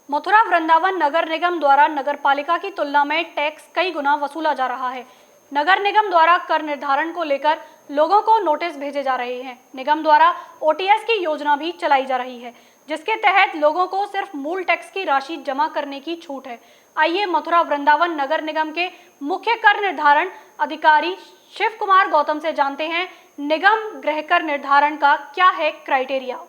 मथुरा वृंदावन नगर निगम द्वारा नगर पालिका की तुलना में टैक्स कई गुना वसूला जा रहा है। नगर निगम द्वारा कर निर्धारण को लेकर लोगों को नोटिस भेजे जा रहे हैं। निगम द्वारा ओटीएस की योजना भी चलाई जा रही है, जिसके तहत लोगों को सिर्फ मूल टैक्स की राशि जमा करने की छूट है। आइए मथुरा वृंदावन नगर निगम के मुख्य कर निर्धारण अधिकारी शिव कुमार गौतम से जानते हैं निगम गृह कर निर्धारण का क्या है क्राइटेरिया।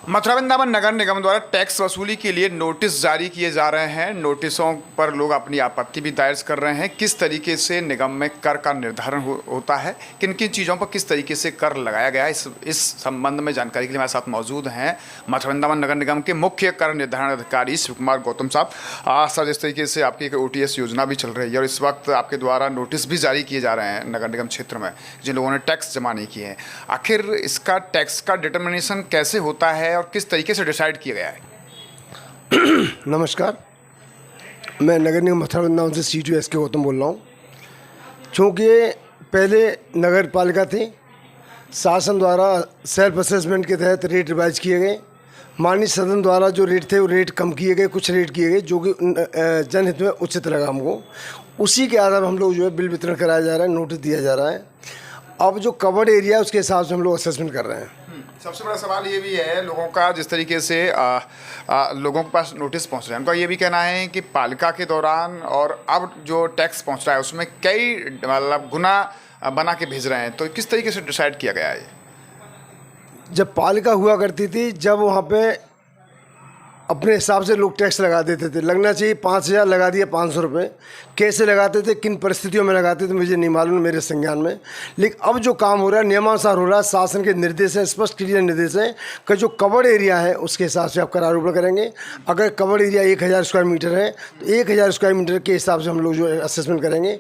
मथुरा वृंदावन नगर निगम द्वारा टैक्स वसूली के लिए नोटिस जारी किए जा रहे हैं। नोटिसों पर लोग अपनी आपत्ति भी दायर कर रहे हैं। किस तरीके से निगम में कर का निर्धारण होता है, किन किन चीज़ों पर किस तरीके से कर लगाया गया है, इस संबंध में जानकारी के लिए हमारे साथ मौजूद हैं मथुरा वृंदावन नगर निगम के मुख्य कर निर्धारण अधिकारी शिव कुमार गौतम साहब। सर, जिस तरीके से आपकी एक OTS योजना भी चल रही है और इस वक्त आपके द्वारा नोटिस भी जारी किए जा रहे हैं नगर निगम क्षेत्र में जिन लोगों ने टैक्स जमा नहीं किए हैं, आखिर इसका टैक्स का डिटर्मिनेशन कैसे होता है और किस तरीके से डिसाइड किया गया है? नमस्कार, मैं नगर निगम मथुरा वृंदावन से C2 SK गौतम बोल रहा हूँ। चूँकि पहले नगर पालिका थी, शासन द्वारा सेल्फ असेसमेंट के तहत रेट रिवाइज किए गए। माननीय सदन द्वारा जो रेट थे वो रेट कम किए गए, कुछ रेट किए गए जो कि जनहित में उचित लगा हमको। उसी के आधार पर हम लोग जो है बिल वितरण कराया जा रहा है, नोटिस दिया जा रहा है। अब जो कवर्ड एरिया है उसके हिसाब से हम लोग असेसमेंट कर रहे हैं। सबसे बड़ा सवाल ये भी है लोगों का, जिस तरीके से लोगों के पास नोटिस पहुंच रहे हैं, उनका ये भी कहना है कि पालिका के दौरान और अब जो टैक्स पहुंच रहा है उसमें कई मतलब गुना बना के भेज रहे हैं। तो किस तरीके से डिसाइड किया गया है? जब पालिका हुआ करती थी, जब वहाँ पे अपने हिसाब से लोग टैक्स लगा देते थे, लगना चाहिए 5,000 लगा दिया 500 रुपये। कैसे लगाते थे, किन परिस्थितियों में लगाते थे मुझे नहीं मालूम, मेरे संज्ञान में। लेकिन अब जो काम हो रहा है नियमानुसार हो रहा है, शासन के निर्देश है, स्पष्ट क्लियर निर्देश है कि जो कवर्ड एरिया है उसके हिसाब से आप कर आरोपण करेंगे। अगर कवर्ड एरिया 1,000 स्क्वायर मीटर है तो 1,000 स्क्वायर मीटर के हिसाब से हम लोग जो असेसमेंट करेंगे।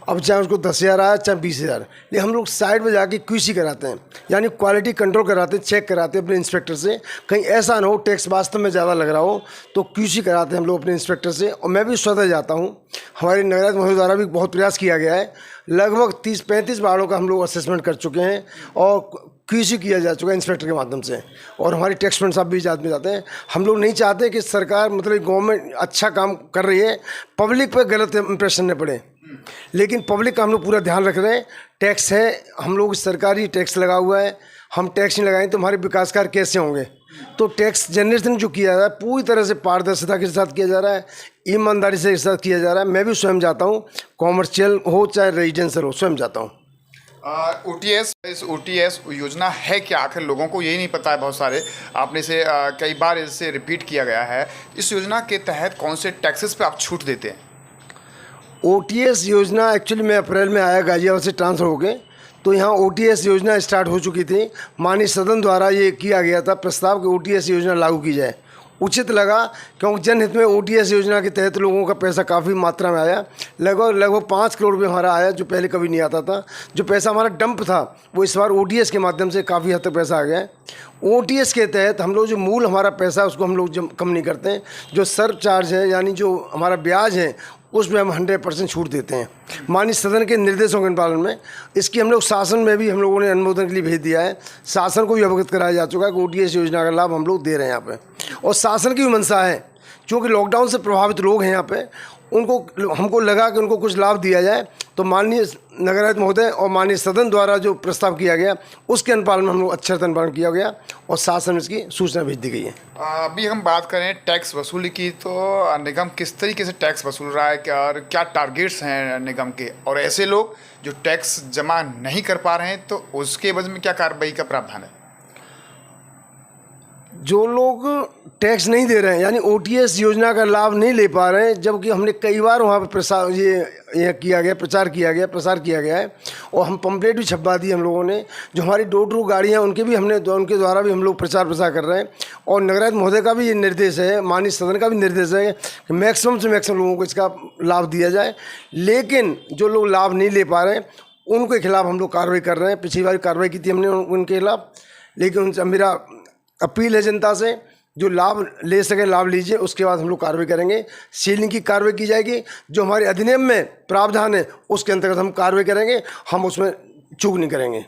अब चाहे उसको 10,000 आया चाहे 20,000, लेकिन हम लोग साइड में जाके QC कराते हैं, यानी क्वालिटी कंट्रोल कराते हैं, चेक कराते हैं अपने इंस्पेक्टर से। कहीं ऐसा ना हो टैक्स वास्तव में ज़्यादा लग रहा हो तो QC कराते हैं हम लोग अपने इंस्पेक्टर से। और मैं भी स्वतः जाता हूँ, हमारे नगराध्यक्ष महोदय द्वारा भी बहुत प्रयास किया गया है। लगभग 30-35 वार्डों का हम लोग असेसमेंट कर चुके हैं और QC किया जा चुका है इंस्पेक्टर के माध्यम से। और हमारी टैक्स फ्रेंड साहब भी में जाते हैं। हम लोग नहीं चाहते कि सरकार मतलब गवर्नमेंट अच्छा काम कर रही है, पब्लिक पे गलत इंप्रेशन न पड़े, लेकिन पब्लिक का हम लोग पूरा ध्यान रख रहे हैं। टैक्स है, हम लोग सरकारी टैक्स लगा हुआ है, हम टैक्स नहीं लगाएं तो हमारे विकास कार्य कैसे होंगे? तो टैक्स जनरेशन जो किया जा रहा है पूरी तरह से पारदर्शिता के साथ किया जा रहा है, ईमानदारी से साथ किया जा रहा है। मैं भी स्वयं जाता हूँ, कॉमर्शियल हो चाहे रेजिडेंशियल हो, स्वयं जाता हूँ। इस OTS योजना है क्या? आखिर लोगों को यही नहीं पता है, बहुत सारे आपने इसे कई बार इसे रिपीट किया गया है। इस योजना के तहत कौन से टैक्सेस पे आप छूट देते हैं? OTS योजना एक्चुअली मैं अप्रैल में आया गाजियाबाद से ट्रांसफ़र हो गए, तो यहाँ OTS योजना स्टार्ट हो चुकी थी। माननीय सदन द्वारा ये किया गया था प्रस्ताव कि OTS योजना लागू की जाए। उचित लगा क्योंकि जनहित में OTS योजना के तहत लोगों का पैसा काफ़ी मात्रा में आया। लगभग 5 करोड़ रुपये हमारा आया, जो पहले कभी नहीं आता था। जो पैसा हमारा डंप था वो इस बार OTS के माध्यम से काफ़ी हद तक पैसा आ गया है। OTS के तहत हम लोग जो मूल हमारा पैसा है उसको हम लोग कम नहीं करते हैं। जो सर्व चार्ज है यानी जो हमारा ब्याज है उसमें हम 100% छूट देते हैं माननीय सदन के निर्देशों के पालन में। इसकी हम लोग शासन में भी हम लोगों ने अनुमोदन के लिए भेज दिया है। शासन को भी अवगत कराया जा चुका है कि OTS योजना का लाभ हम लोग दे रहे हैं यहाँ पे। और शासन की भी मंशा है, क्योंकि लॉकडाउन से प्रभावित लोग हैं यहाँ पे, उनको हमको लगा कि उनको कुछ लाभ दिया जाए, तो माननीय नगराध्यक्ष महोदय और माननीय सदन द्वारा जो प्रस्ताव किया गया उसके अनुपालन में हम लोग अच्छे से अनुपालन किया गया और शासन में इसकी सूचना भेज दी गई है। अभी हम बात करें टैक्स वसूली की, तो निगम किस तरीके से टैक्स वसूल रहा है क्या, और क्या टारगेट्स हैं निगम के? और ऐसे लोग जो टैक्स जमा नहीं कर पा रहे हैं तो उसके एवज में क्या कार्रवाई का प्रावधान है? जो लोग टैक्स नहीं दे रहे हैं यानी OTS योजना का लाभ नहीं ले पा रहे हैं, जबकि हमने कई बार वहाँ पर प्रसार प्रचार किया गया है और हम पंपलेट भी छपवा दी हम लोगों ने। जो हमारी डोर टू गाड़ियाँ उनके द्वारा भी हम लोग प्रचार कर रहे हैं। और नगराध्यक्ष महोदय का भी ये निर्देश है, माननीय सदन का भी निर्देश है कि मैक्सिमम से मैक्सिमम लोगों को इसका लाभ दिया जाए। लेकिन जो लोग लाभ नहीं ले पा रहे हैं उनके खिलाफ हम लोग कार्रवाई कर रहे हैं। पिछली बार कार्रवाई की थी हमने उनके खिलाफ, लेकिन उनसे मेरा अपील है जनता से, जो लाभ ले सके लाभ लीजिए, उसके बाद हम लोग कार्रवाई करेंगे। सीलिंग की कार्रवाई की जाएगी, जो हमारे अधिनियम में प्रावधान है उसके अंतर्गत हम कार्रवाई करेंगे, हम उसमें चूक नहीं करेंगे।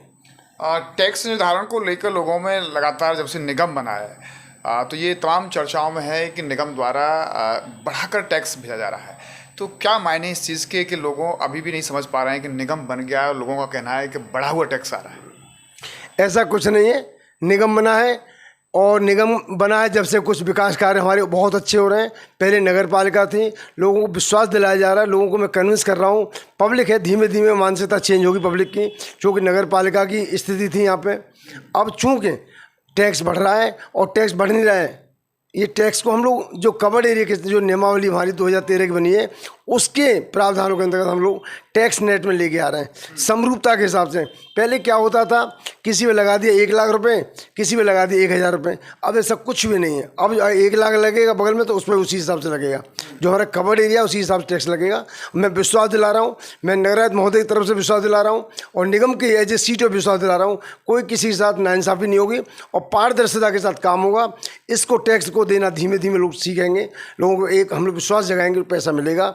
टैक्स निर्धारण को लेकर लोगों में लगातार जब से निगम बना है तो ये तमाम चर्चाओं में है कि निगम द्वारा बढ़ाकर टैक्स भेजा जा रहा है। तो क्या मायने इस चीज़ के कि लोगों अभी भी नहीं समझ पा रहे हैं कि निगम बन गया और लोगों का कहना है कि बढ़ा हुआ टैक्स आ रहा है? ऐसा कुछ नहीं है। निगम बना है और निगम बना है जब से कुछ विकास कार्य हमारे बहुत अच्छे हो रहे हैं। पहले नगर पालिका थी, लोगों को विश्वास दिलाया जा रहा है, लोगों को मैं कन्विंस कर रहा हूँ। पब्लिक है, धीमे धीमे मानसिकता चेंज होगी पब्लिक की, क्योंकि नगर पालिका की स्थिति थी यहाँ पे। अब चूँकि टैक्स बढ़ रहा है और टैक्स बढ़ नहीं रहा है, ये टैक्स को हम लोग जो कवर्ड एरिया की जो नियमावली हमारी 2013 की बनी है उसके प्रावधानों के अंतर्गत हम लोग टैक्स नेट में लेके आ रहे हैं समरूपता के हिसाब से। पहले क्या होता था, किसी में लगा दिया 1 लाख रुपए, किसी में लगा दिया 1000 रुपये। अब ऐसा कुछ भी नहीं है। अब 1 लाख लगेगा बगल में तो उस पर उसी हिसाब से लगेगा, जो हमारा कवर्ड एरिया उसी हिसाब से टैक्स लगेगा। मैं विश्वास दिला रहा हूँ, मैं नगरायुक्त महोदय की तरफ से विश्वास दिला रहा हूँ और निगम के एज ए सीट पर विश्वास दिला रहा हूँ। कोई किसी के साथ नाइंसाफ़ी नहीं होगी और पारदर्शिता के साथ काम होगा। इसको टैक्स को देना धीमे धीमे लोग सीखेंगे, लोगों को एक हम लोग विश्वास जगाएंगे, पैसा मिलेगा।